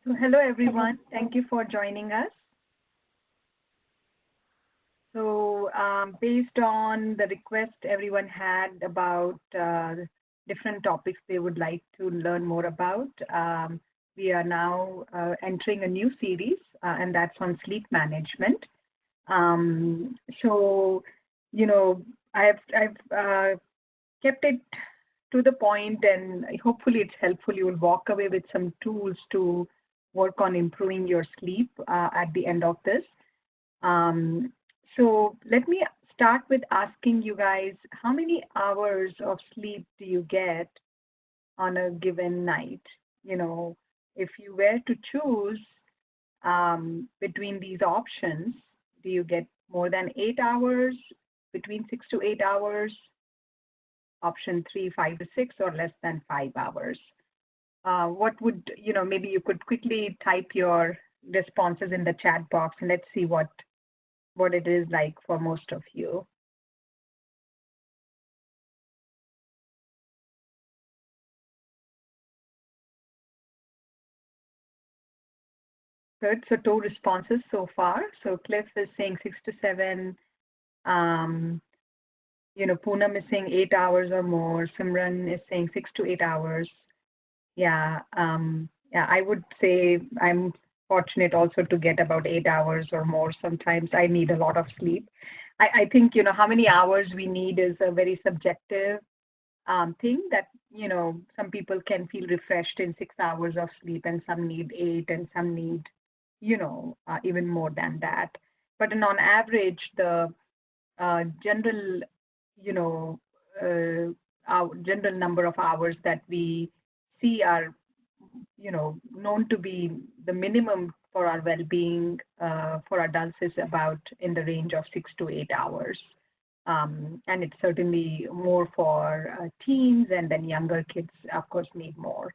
So hello everyone, thank you for joining us. So based on the request everyone had about different topics they would like to learn more about, we are now entering a new series and that's on sleep management. So, you know, I've kept it to the point and hopefully it's helpful. You will walk away with some tools to work on improving your sleep at the end of this. Um, so let me start with asking you guys, how many hours of sleep do you get on a given night? You know, if you were to choose between these options, do you get more than 8 hours, between 6 to 8 hours? Option three, 5 to 6, or less than 5 hours. What would, maybe you could quickly type your responses in the chat box and let's see what it is like for most of you. Good, so 2 responses so far. So Cliff is saying 6 to 7. Poonam is saying 8 hours or more. Simran is saying 6 to 8 hours. Yeah, I would say I'm fortunate also to get about 8 hours or more. Sometimes I need a lot of sleep. I think, how many hours we need is a very subjective thing that, some people can feel refreshed in 6 hours of sleep and some need 8 and some need, even more than that. But on average, the general, our general number of hours that we see are, known to be the minimum for our well-being for adults is about in the range of 6 to 8 hours. And it's certainly more for teens, and then younger kids, of course, need more.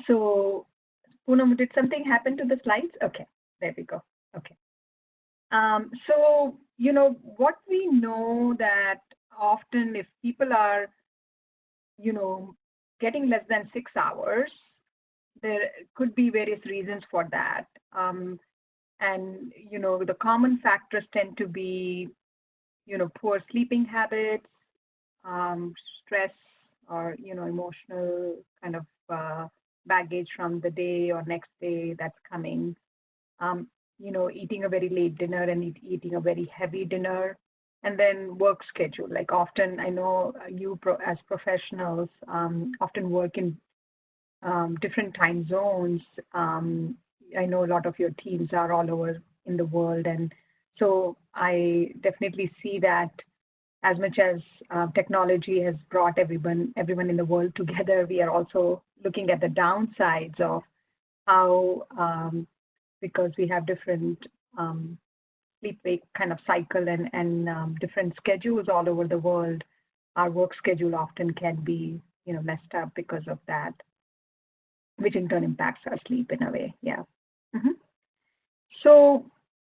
So, Poonam, did something happen to the slides? Okay, there we go. Okay. So, what we know that often if people are, getting less than 6 hours, there could be various reasons for that. And, the common factors tend to be, poor sleeping habits, stress, or, emotional kind of baggage from the day or next day that's coming. Eating a very late dinner and eating a very heavy dinner, and then work schedule. Like often, I know you as professionals often work in different time zones. I know a lot of your teams are all over in the world, and so I definitely see that as much as technology has brought everyone in the world together, we are also looking at the downsides of how, because we have different sleep-wake kind of cycle and different schedules all over the world, our work schedule often can be, messed up because of that, which in turn impacts our sleep in a way. Yeah. So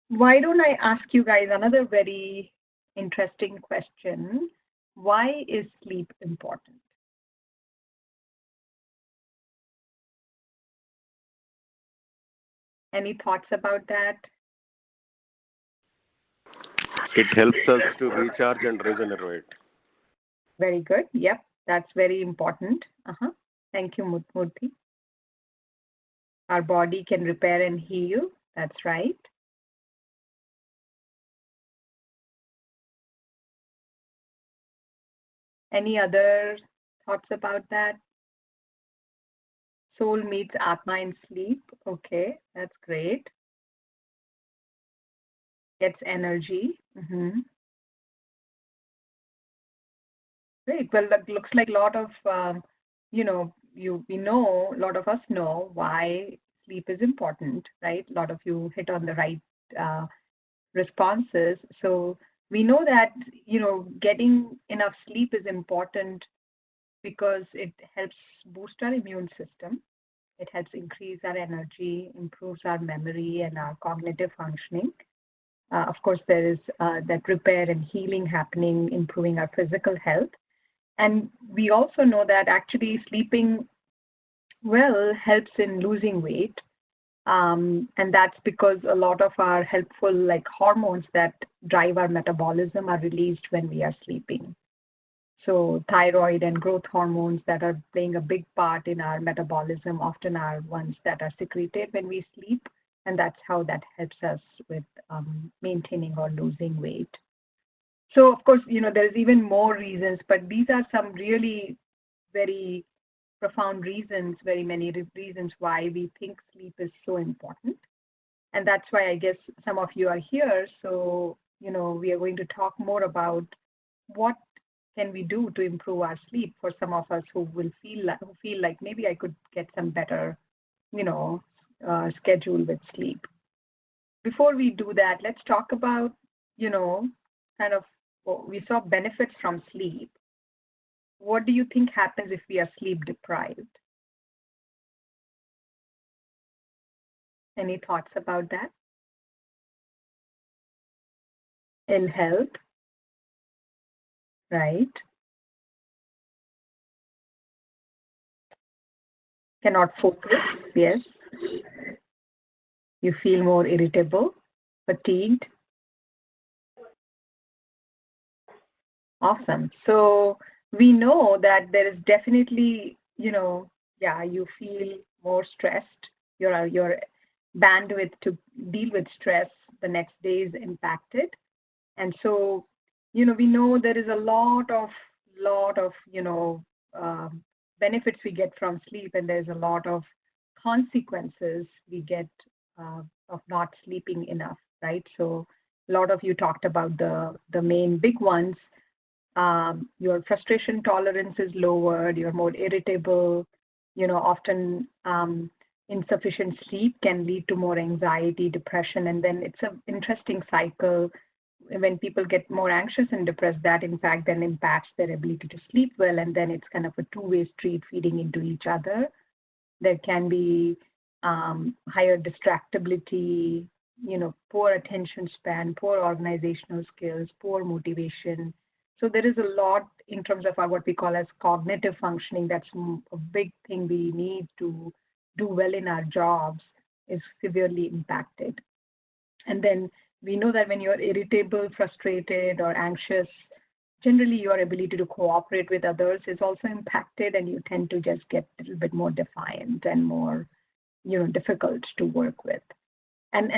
why don't I ask you guys another very interesting question? Why is sleep important? Any thoughts about that? It helps us to recharge and regenerate. Very good. Yep, that's very important. Thank you, Murthy. Our body can repair and heal. That's right. Any other thoughts about that? Soul meets Atma in sleep. Okay, that's great. Gets energy. Great. Well, that looks like a lot of, we know, a lot of us know why sleep is important, right? A lot of you hit on the right responses. So we know that, getting enough sleep is important because it helps boost our immune system. It helps increase our energy, improves our memory and our cognitive functioning. Of course, there is that repair and healing happening, improving our physical health. And we also know that actually sleeping Well, helps in losing weight. And that's because a lot of our helpful like hormones that drive our metabolism are released when we are sleeping. So thyroid and growth hormones that are playing a big part in our metabolism often are ones that are secreted when we sleep, and that's how that helps us with maintaining or losing weight. So of course, there's even more reasons, but these are some really very profound reasons, very many reasons why we think sleep is so important. And that's why I guess some of you are here. So, we are going to talk more about what can we do to improve our sleep for some of us who feel like maybe I could get some better, you know, schedule with sleep. Before we do that, let's talk about, you know, kind of we saw benefits from sleep. What do you think happens if we are sleep deprived? Any thoughts about that? In health, right? Cannot focus, yes. You feel more irritable, fatigued. Awesome. So we know that there is definitely, yeah, you feel more stressed. Your bandwidth to deal with stress the next day is impacted. And so, we know there is a lot of benefits we get from sleep, and there's a lot of consequences we get of not sleeping enough, right? So a lot of you talked about the main big ones. Your frustration tolerance is lowered, you're more irritable, often insufficient sleep can lead to more anxiety, depression, and then it's an interesting cycle. When people get more anxious and depressed, that in fact then impacts their ability to sleep well, and then it's kind of a two-way street feeding into each other. There can be higher distractibility, poor attention span, poor organizational skills, poor motivation. So there is a lot in terms of our, what we call as cognitive functioning. That's a big thing we need to do well in our jobs is severely impacted. And then we know that when you're irritable, frustrated, or anxious, generally your ability to cooperate with others is also impacted, and you tend to just get a little bit more defiant and more, difficult to work with. And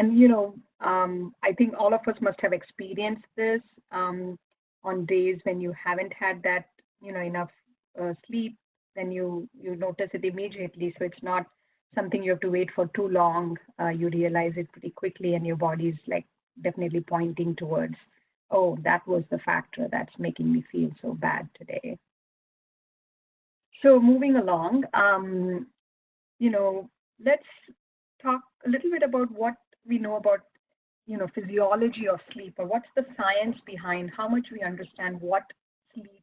I think all of us must have experienced this on days when you haven't had that, enough sleep. Then you notice it immediately. So it's not something you have to wait for too long. You realize it pretty quickly, and your body's like definitely pointing towards, oh, that was the factor that's making me feel so bad today. So moving along, you know, let's talk a little bit about what we know about, physiology of sleep, or what's the science behind how much we understand what sleep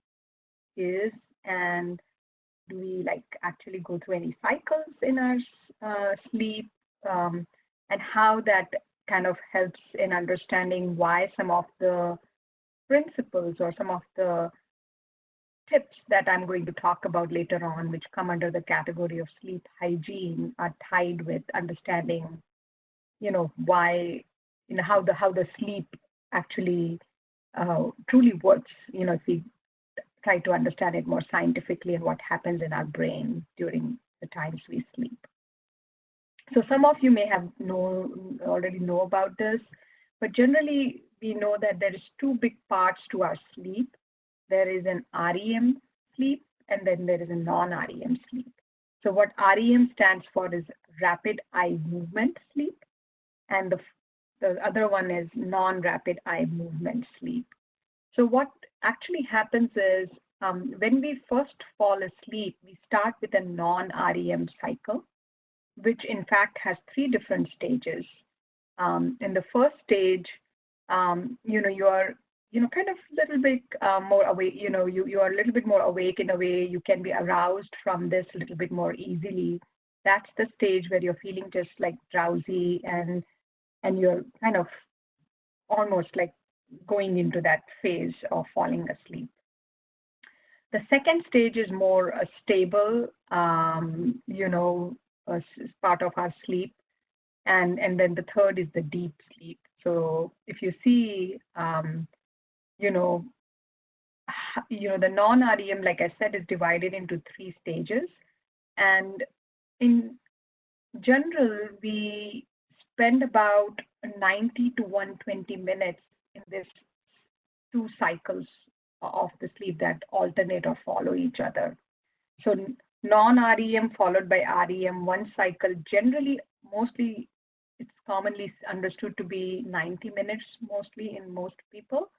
is, and do we like actually go through any cycles in our sleep, and how that kind of helps in understanding why some of the principles or some of the tips that I'm going to talk about later on, which come under the category of sleep hygiene, are tied with understanding, why, how the sleep actually truly works. If we try to understand it more scientifically and what happens in our brain during the times we sleep. So some of you may have already know about this, but generally we know that there is two big parts to our sleep. There is an REM sleep, and then there is a non-REM sleep. So what REM stands for is rapid eye movement sleep, and the other one is non-rapid eye movement sleep. So what actually happens is when we first fall asleep, we start with a non-REM cycle, which in fact has three different stages. In the first stage, you are, kind of a little bit more awake. You are a little bit more awake in a way. You can be aroused from this a little bit more easily. That's the stage where you're feeling just like drowsy, and you're kind of almost like going into that phase of falling asleep. The second stage is more a stable, part of our sleep, and then the third is the deep sleep. So if you see, you know, the non-REM, like I said, is divided into three stages, and in general, we spend about 90 to 120 minutes in this two cycles of the sleep that alternate or follow each other. So non-REM followed by REM, one cycle generally, mostly it's commonly understood to be 90 minutes mostly in most people,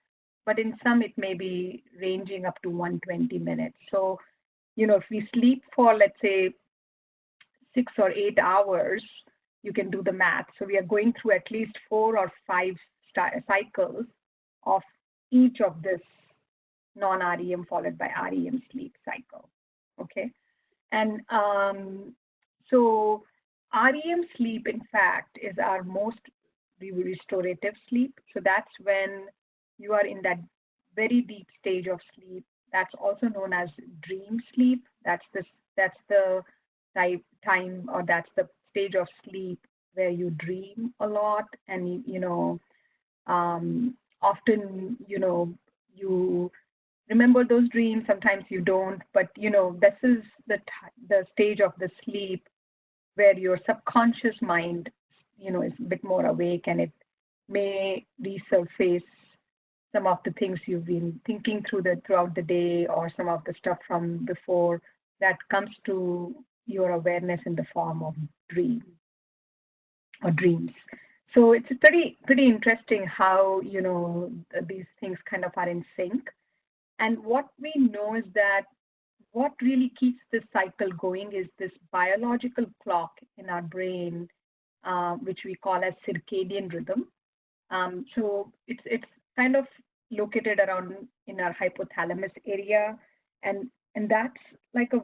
but in some it may be ranging up to 120 minutes. So, if we sleep for, let's say, 6 or 8 hours, you can do the math. So we are going through at least 4 or 5 cycles of each of this non-REM followed by REM sleep cycle. Okay. And so REM sleep, in fact, is our most restorative sleep. So that's when you are in that very deep stage of sleep. That's also known as dream sleep. That's the time, or that's the stage of sleep where you dream a lot, and often you remember those dreams. Sometimes you don't, but this is the stage of the sleep where your subconscious mind is a bit more awake, and it may resurface some of the things you've been thinking throughout the day, or some of the stuff from before that comes to your awareness in the form of dream or dreams. So it's pretty interesting how these things kind of are in sync. And what we know is that what really keeps this cycle going is this biological clock in our brain, which we call as circadian rhythm. So it's kind of located around in our hypothalamus area, and that's like a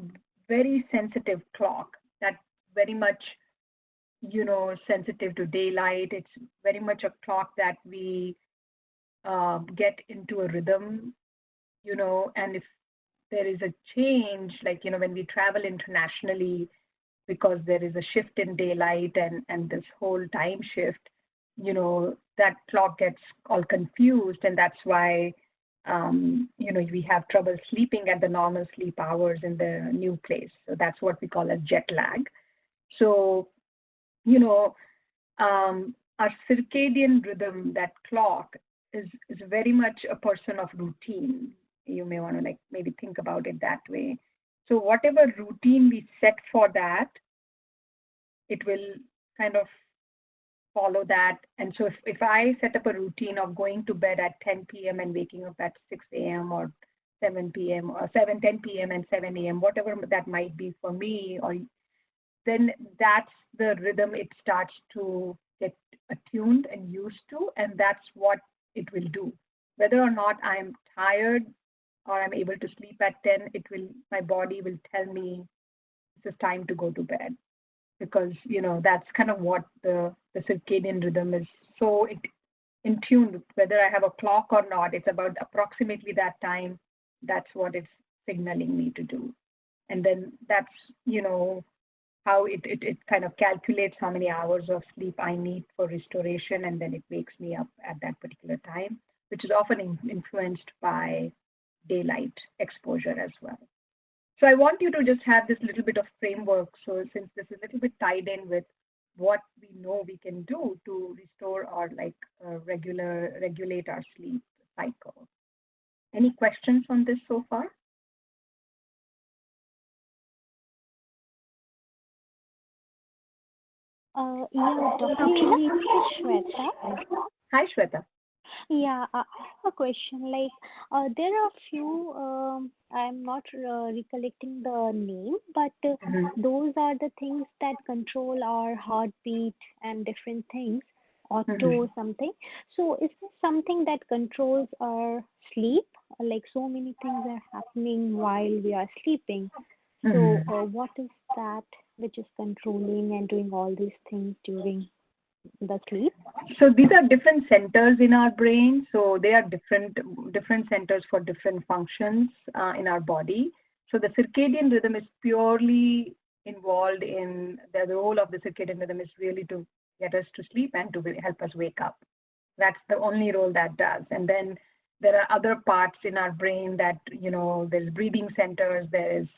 very sensitive clock that very much sensitive to daylight. It's very much a clock that we get into a rhythm, and if there is a change, like when we travel internationally, because there is a shift in daylight and this whole time shift, that clock gets all confused, and that's why we have trouble sleeping at the normal sleep hours in the new place. So that's what we call as jet lag. So you know our circadian rhythm, that clock, is very much a person of routine. You may want to like maybe think about it that way. So whatever routine we set for that, it will kind of follow that. And so if I set up a routine of going to bed at 10 p.m. and waking up at 6 a.m. or 7 p.m. or 10 p.m. and 7 a.m., whatever that might be for me, or then that's the rhythm it starts to get attuned and used to, and that's what it will do. Whether or not I'm tired or I'm able to sleep at 10, my body will tell me it's time to go to bed, because that's kind of what the circadian rhythm is. So it in tune with whether I have a clock or not. It's about approximately that time. That's what it's signaling me to do, and then that's how it kind of calculates how many hours of sleep I need for restoration, and then it wakes me up at that particular time, which is often influenced by daylight exposure as well. So I want you to just have this little bit of framework. So since this is a little bit tied in with what we know we can do to restore or like regulate our sleep cycle. Any questions on this so far? Yeah, Dr. Leena, this is Shweta. Hi, Shweta. Yeah, I have a question. Like, there are few, I'm not recollecting the name, but Mhm. those are the things that control our heartbeat and different things, auto Mhm. something. So, is this something that controls our sleep? Like, so many things are happening while we are sleeping. So, Mhm. what is that which is controlling and doing all these things during? the sleep? So these are different centers in our brain. So they are different centers for different functions in our body. So the circadian rhythm is purely involved in the role of the circadian rhythm is really to get us to sleep and to help us wake up. That's the only role that does. And then there are other parts in our brain that, there's breathing centers, there's,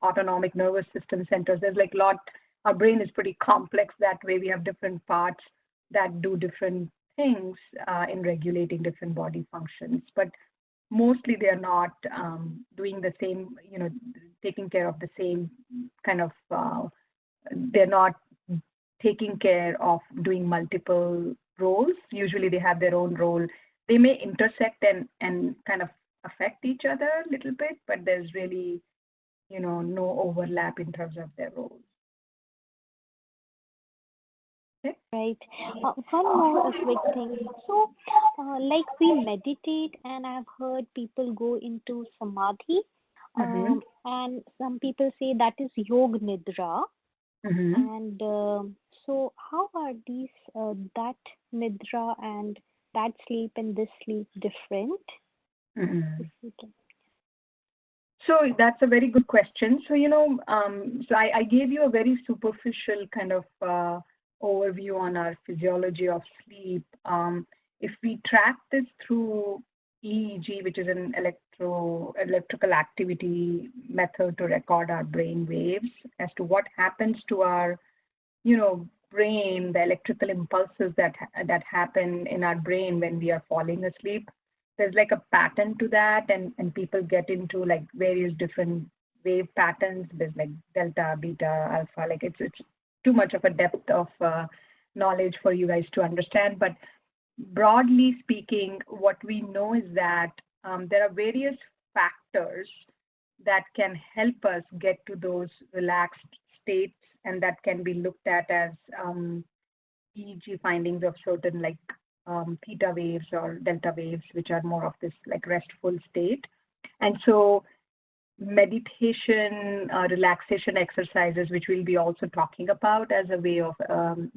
autonomic nervous system centers. There's like a lot, our brain is pretty complex that way. We have different parts that do different things in regulating different body functions. But mostly they're not doing the same, taking care of the same kind of, they're not taking care of doing multiple roles. Usually they have their own role. They may intersect and kind of affect each other a little bit, but there's really, no overlap in terms of their roles. Okay? Right. One more quick thing. So, like we meditate, and I've heard people go into samadhi, Mm-hmm. and some people say that is yog nidra. Mm-hmm. And so, how are these that nidra and that sleep and this sleep different? Mm-hmm. If you can. So that's a very good question. So, I gave you a very superficial kind of overview on our physiology of sleep. If we track this through EEG, which is an electrical activity method to record our brain waves as to what happens to our brain, the electrical impulses that happen in our brain when we are falling asleep. There's like a pattern to that, and people get into like various different wave patterns. There's like delta, beta, alpha. Like it's too much of a depth of knowledge for you guys to understand. But broadly speaking, what we know is that there are various factors that can help us get to those relaxed states, and that can be looked at as EEG findings of certain like theta waves or delta waves, which are more of this like restful state. And so meditation, relaxation exercises, which we'll be also talking about as a way of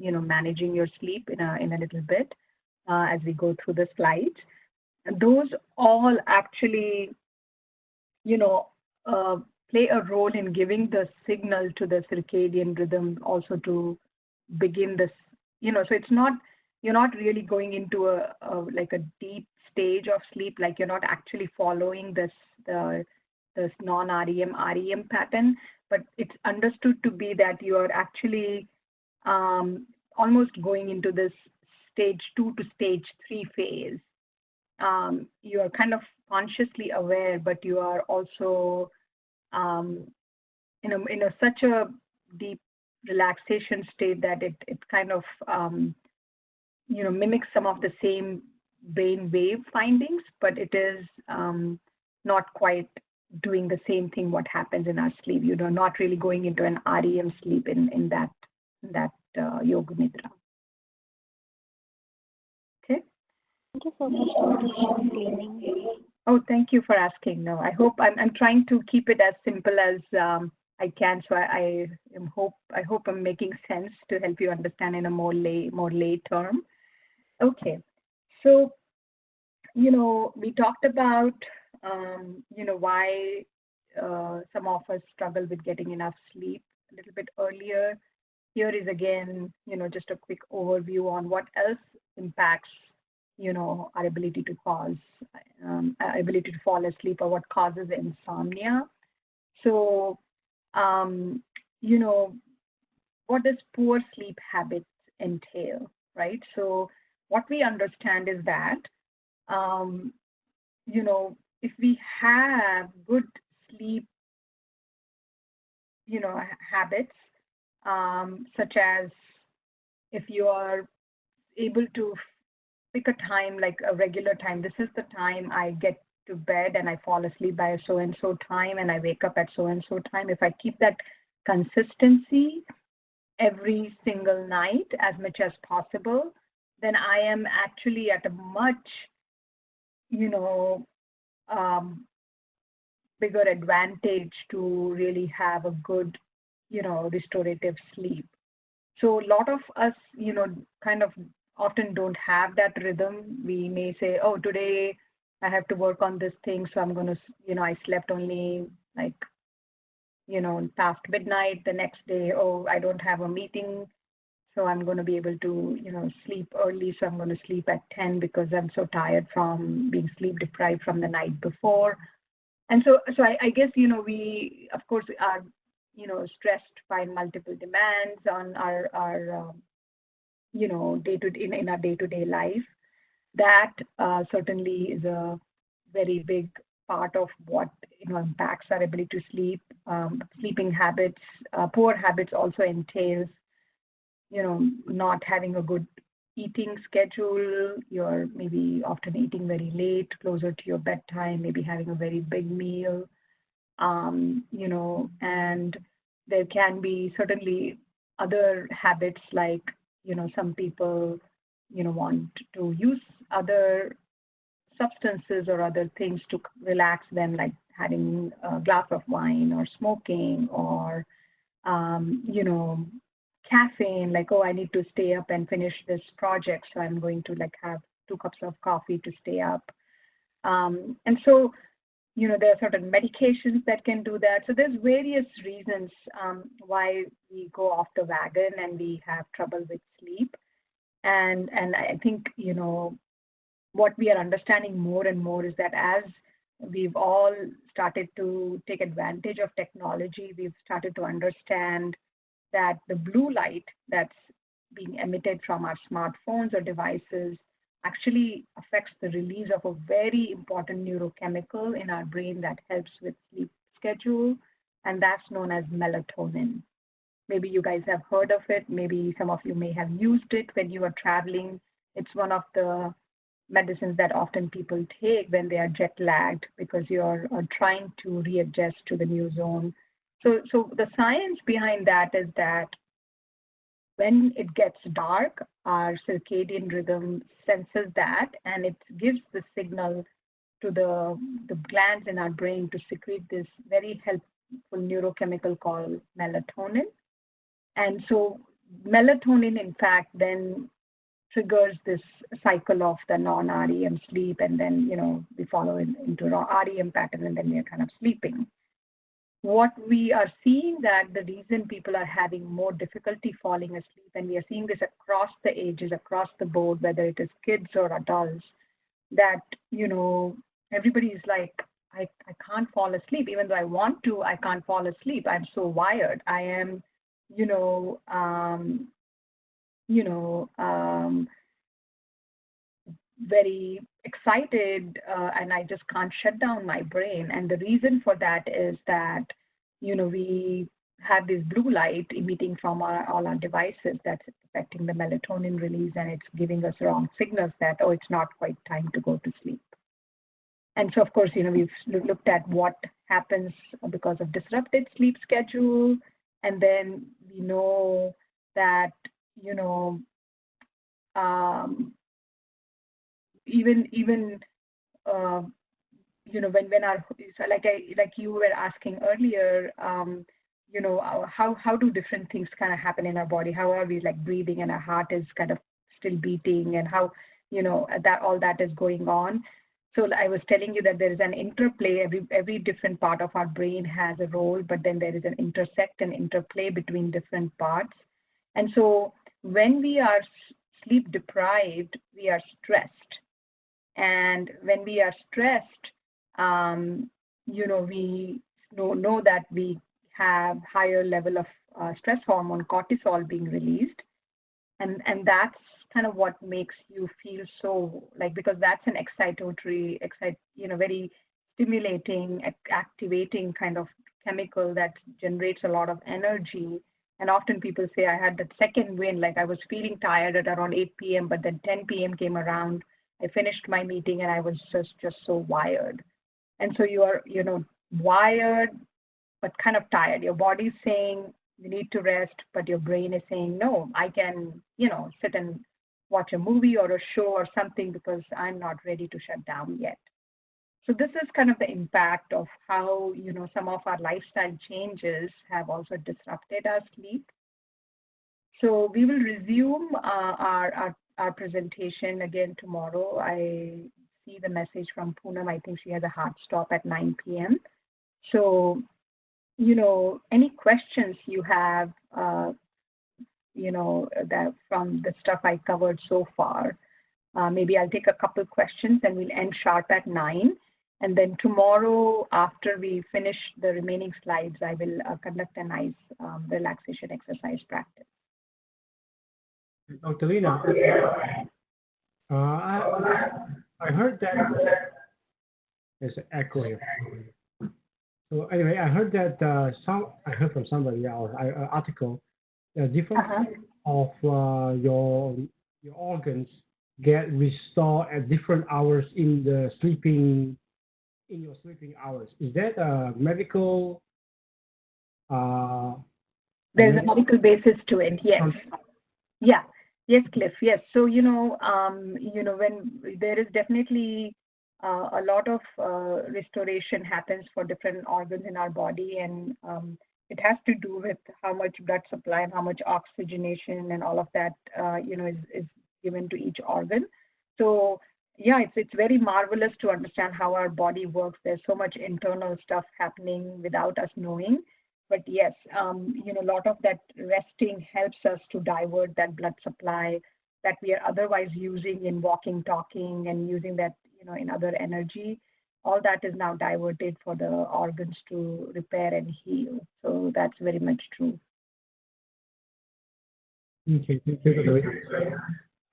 managing your sleep in a little bit as we go through the slides. Those all actually you know, uh, play a role in giving the signal to the circadian rhythm also to begin this, so it's not, you're not really going into a like a deep stage of sleep, like you're not actually following this non-REM pattern, but it's understood to be that you are actually almost going into this stage 2 to stage 3 phase. You are kind of consciously aware, but you are also um, such a deep relaxation state that it kind of mimics some of the same brain wave findings, but it is not quite doing the same thing what happens in our sleep. Not really going into an REM sleep in that yoga nidra. Okay. Thank you so much, Dr. for explaining. Oh, thank you for asking. No, I hope I'm trying to keep it as simple as I can. So I hope I'm making sense to help you understand in a more lay term. Okay. So we talked about why some of us struggle with getting enough sleep a little bit earlier. Here is again, just a quick overview on what else impacts, our ability to our ability to fall asleep, or what causes insomnia. So, um, you know, what does poor sleep habits entail, right? So, what we understand is that, um, if we have good sleep, habits, such as if you are able to pick a time, like a regular time. This is the time I get to bed and I fall asleep by a so and so time and I wake up at so and so time. If I keep that consistency every single night as much as possible, then I am actually at a much, you know, um, bigger advantage to really have a good, restorative sleep. So a lot of us, kind of often don't have that rhythm. We may say, oh, today I have to work on this thing, so I'm going to, I slept only like, past midnight. The next day, oh, I don't have a meeting, so I'm going to be able to, sleep early. So I'm going to sleep at 10 because I'm so tired from being sleep deprived from the night before. And so I guess, we, of course, are, stressed by multiple demands on our day to in our day-to-day life. That certainly is a very big part of what, impacts our ability to sleep. Sleeping habits, poor habits also entails, not having a good eating schedule. You're maybe often eating very late, closer to your bedtime, maybe having a very big meal, and there can be certainly other habits like, some people, want to use other substances or other things to relax them, like having a glass of wine or smoking or, caffeine, like, oh, I need to stay up and finish this project, so I'm going to like have 2 cups of coffee to stay up. And so, there are certain medications that can do that. So there's various reasons why we go off the wagon and we have trouble with sleep. And I think, what we are understanding more and more is that as we've all started to take advantage of technology, we've started to understand that the blue light that's being emitted from our smartphones or devices actually affects the release of a very important neurochemical in our brain that helps with sleep schedule, and that's known as melatonin. Maybe you guys have heard of it. Maybe some of you may have used it when you are traveling. It's one of the medicines that often people take when they are jet lagged because you're trying to readjust to the new zone. So the science behind that is that when it gets dark, our circadian rhythm senses that and it gives the signal to the glands in our brain to secrete this very helpful neurochemical called melatonin. And so melatonin, in fact, then triggers this cycle of the non-REM sleep, and then we follow into REM pattern, and then we are kind of sleeping. What we are seeing that the reason people are having more difficulty falling asleep, and we are seeing this across the ages, across the board, whether it is kids or adults, that everybody is like, I can't fall asleep, even though I want to, I can't fall asleep. I'm so wired. I am, you know, um, you know, very excited, and I just can't shut down my brain. And the reason for that is that, we have this blue light emitting from all our devices that's affecting the melatonin release, and it's giving us wrong signals that, oh, it's not quite time to go to sleep. And so, of course, we've looked at what happens because of disrupted sleep schedule. And then we know that, you know, um, even uh, when our, so like you were asking earlier, how do different things kind of happen in our body? How are we like breathing and our heart is kind of still beating, and how that all that is going on. So I was telling you that there is an interplay. Every different part of our brain has a role, but then there is an intersect and interplay between different parts. And so when we are sleep deprived, we are stressed. And when we are stressed, we know that we have higher level of stress hormone cortisol being released, and that's kind of what makes you feel so like, because that's an very stimulating, activating kind of chemical that generates a lot of energy. And often people say, I had that second wind, like I was feeling tired at around 8 p.m., but then 10 p.m. came around. I finished my meeting and I was just so wired. And so you are, wired, but kind of tired. Your body's saying you need to rest, but your brain is saying, no, I can, sit and watch a movie or a show or something because I'm not ready to shut down yet. So this is kind of the impact of how, some of our lifestyle changes have also disrupted our sleep. So we will resume our presentation again tomorrow. I see the message from Poonam. I think she has a hard stop at 9 p.m. So, any questions you have, that from the stuff I covered so far. Maybe I'll take a couple questions and we'll end sharp at 9. And then tomorrow, after we finish the remaining slides, I will conduct a nice relaxation exercise practice. Dr. Leena, I heard that there's an echo here. So anyway, I heard that I heard from somebody else, article, different of your organs get restored at different hours in your sleeping hours. Is that a medical? There's a medical basis to it. Yes. Yeah. Yes, Cliff. Yes. So when there is definitely a lot of restoration happens for different organs in our body, and it has to do with how much blood supply and how much oxygenation and all of that is given to each organ. So yeah, it's very marvelous to understand how our body works. There's so much internal stuff happening without us knowing. But yes, a lot of that resting helps us to divert that blood supply that we are otherwise using in walking, talking, and using that, in other energy. All that is now diverted for the organs to repair and heal. So that's very much true. Okay, thank you.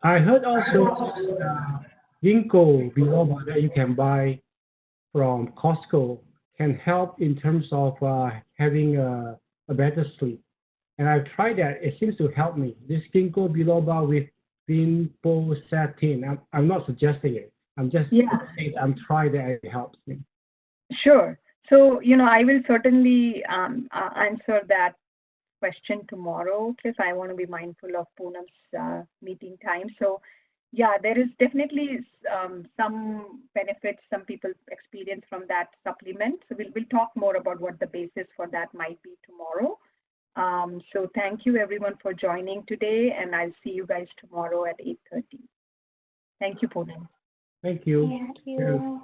I heard also ginkgo biloba that you can buy from Costco can help in terms of having a better sleep. And I've tried that. It seems to help me. This ginkgo biloba with vinposatin. I'm not suggesting it. I'm just saying I'm trying that it helps me. Sure. So, I will certainly answer that question tomorrow, Cliff. I want to be mindful of Poonam's meeting time. So, yeah, there is definitely some benefits some people experience from that supplement. So we'll talk more about what the basis for that might be tomorrow. So thank you everyone for joining today, and I'll see you guys tomorrow at 8:30. Thank you, Poonam. Thank you. Thank you.